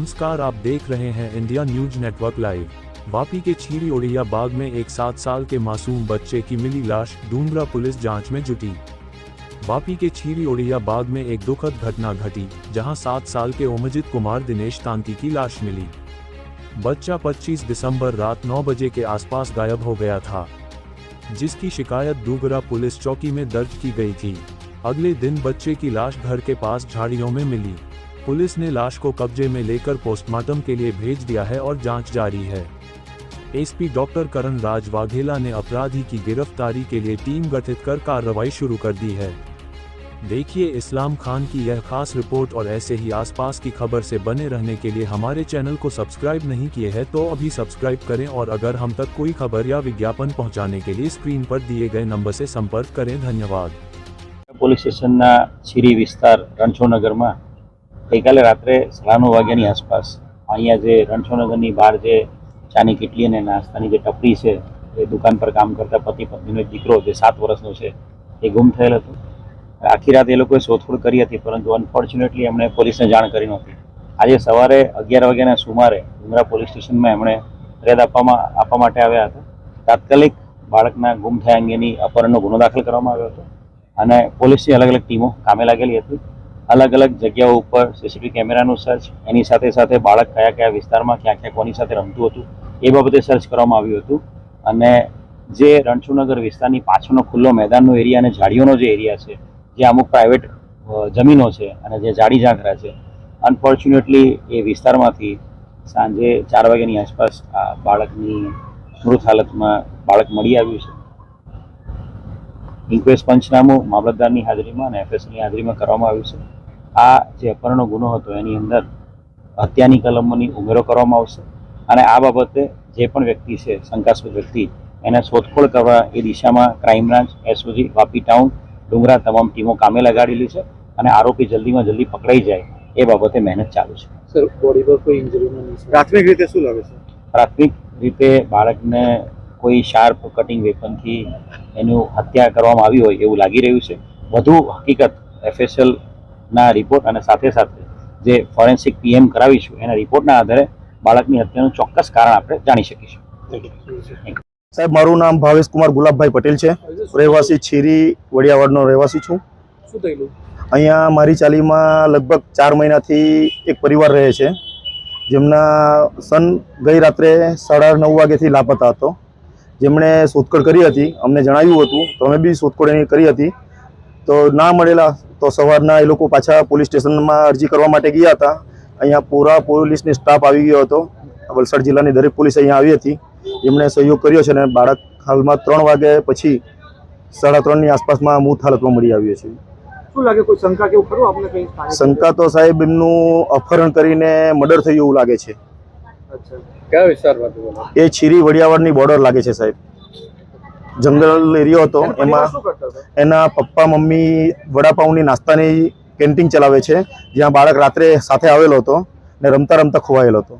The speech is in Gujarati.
नमस्कार, आप देख रहे हैं India news network live. Vapi के छीरी ओड़िया बाग में एक 7 साल के मासूम बच्चे की मिली लाश, डूंगरा पुलिस जांच में जुटी। वापी के छीरी ओड़िया बाग में एक दुखद घटना घटी, जहां 7 साल के ओमजित कुमार दिनेश तांती की लाश मिली। बच्चा 25 दिसंबर रात 9 बजे के आसपास गायब हो गया था, जिसकी शिकायत डूंगरा पुलिस चौकी में दर्ज की गई थी। अगले दिन बच्चे की लाश घर के पास झाड़ियों में मिली। पुलिस ने लाश को कब्जे में लेकर पोस्टमार्टम के लिए भेज दिया है और जांच जारी है। एसपी डॉक्टर करण राज वाघेला ने अपराधी की गिरफ्तारी के लिए टीम गठित कर कार्रवाई शुरू कर दी है। देखिए इस्लाम खान की यह खास रिपोर्ट। और ऐसे ही आसपास की खबर से बने रहने के लिए हमारे चैनल को सब्सक्राइब नहीं किए हैं तो अभी सब्सक्राइब करें, और अगर हम तक कोई खबर या विज्ञापन पहुंचाने के लिए स्क्रीन पर दिए गए नंबर से संपर्क करें। धन्यवाद। પોલીસ સ્ટેશનના છીરી વિસ્તાર રણછોડનગરમાં ગઈકાલે રાત્રે 9:30 વાગ્યાની આસપાસ અહીંયા જે રણછોડનગરની બહાર જે ચાની કીટલી અને નાસ્તાની જે ટપરી છે એ દુકાન પર કામ કરતા પતિ પત્નીનો એક દીકરો જે 7 વર્ષનો છે એ ગુમ થયેલ હતો। આખી રાત એ લોકોએ શોધખોળ કરી હતી, પરંતુ અનફોર્ચ્યુનેટલી એમણે પોલીસને જાણ કરી નહોતી। આજે સવારે 11 વાગ્યાના સુમારે ડુંગરા પોલીસ સ્ટેશનમાં એમણે ફરિયાદ આપવા માટે આવ્યા હતા। તાત્કાલિક બાળકના ગુમ થયા અંગેની અપહરણનો ગુનો દાખલ કરવામાં આવ્યો હતો અને પોલીસની અલગ અલગ ટીમો કામે લાગેલી હતી। અલગ અલગ જગ્યાઓ ઉપર સીસીટીવી કેમેરાનું સર્ચ, એની સાથે સાથે બાળક કયા કયા વિસ્તારમાં ક્યાં ક્યાં કોની સાથે રમતું હતું એ બાબતે સર્ચ કરવામાં આવ્યું હતું। અને જે રણછોડનગર વિસ્તારની પાછળનો ખુલ્લો મેદાનનો એરિયા અને ઝાડીઓનો જે એરિયા છે, જે અમુક પ્રાઇવેટ જમીનો છે અને જે ઝાડી ઝાંખરા છે, અનફોર્ચ્યુનેટલી એ વિસ્તારમાંથી સાંજે 4 વાગ્યાની આસપાસ આ બાળકની મૃત હાલતમાં બાળક મળી આવ્યું છે। ઇન્ક્વેસ્ટ પંચનામું મામલતદારની હાજરીમાં અને એફએસની હાજરીમાં કરવામાં આવ્યું છે। આ જે અપહરણનો ગુનો હતો એની અંદર હત્યાની કલમોની ઉમેરો કરવામાં આવશે અને આ બાબતે જે પણ વ્યક્તિ છે શંકાસ્પદ વ્યક્તિ એને શોધખોળ કરવા એ દિશામાં crime branch, SOG, Vapi town, ડુંગરા તમામ ટીમો કામે લગાડેલી છે અને આરોપી જલ્દીમાં જલ્દી પકડાઈ જાય એ બાબતે મહેનત ચાલુ છે। સર, બોડી પર કોઈ ઇન્જરી નથી? પ્રાથમિક રીતે શું લાગે છે? પ્રાથમિક રીતે બાળકને કોઈ શાર્પ કટિંગ વેપનથી એનું હત્યા કરવામાં આવી હોય એવું લાગી રહ્યું છે। વધુ હકીકત એફએસએલના રિપોર્ટ અને સાથે સાથે જે ફોરેન્સિક પીએમ કરાવીશું એના રિપોર્ટના આધારે બાળકની હત્યાનું ચોક્કસ કારણ આપણે જાણી શકીશું। સાહેબ, મારું નામ ભાવેશ કુમાર ગુલાબભાઈ પટેલ છે। રહેવાસી છીરી વડિયાવાડનો રહેવાસી છું। શું થયેલું? અહીંયા મારી ચાલીમાં લગભગ 4 મહિનાથી એક પરિવાર રહે છે, જેમના સન ગઈ રાત્રે 9:30 વાગ્યાથી લાપતા હતો। જેમણે શોધખોળ કરી હતી, અમને જણાવ્યું હતું તો અમે બી શોધખોળ એની કરી હતી, તો ના મળેલા તો સવારના એ લોકો પાછા પોલીસ સ્ટેશનમાં અરજી કરવા માટે ગયા હતા। અહીંયા પૂરા પોલીસની સ્ટાફ આવી ગયો હતો। વલસાડ જિલ્લાની દરેક પોલીસ અહીંયા આવી હતી, જેમણે સહયોગ કર્યો છે અને બાળક હાલમાં 3 વાગ્યા પછી 3:30ની આસપાસમાં મૃત હાલતમાં મળી આવ્યો છે। શું લાગે, કોઈ શંકા કેવું ખરું આપને? કંઈ શંકા તો સાહેબ એમનું અપહરણ કરીને મર્ડર થયું એવું લાગે છે। અચ્છા, કયા વિસ્તારમાં? એ છીરી વડિયાવાડની બોર્ડર લાગે છે સાહેબ। જંગલ એરિયો હતો, એમાં એના પપ્પા મમ્મી વડાપાઉંની નાસ્તાની કેન્ટીન ચલાવે છે, જ્યાં બાળક રાત્રે સાથે આવેલો હતો ને રમતા રમતા ખોવાયેલો હતો।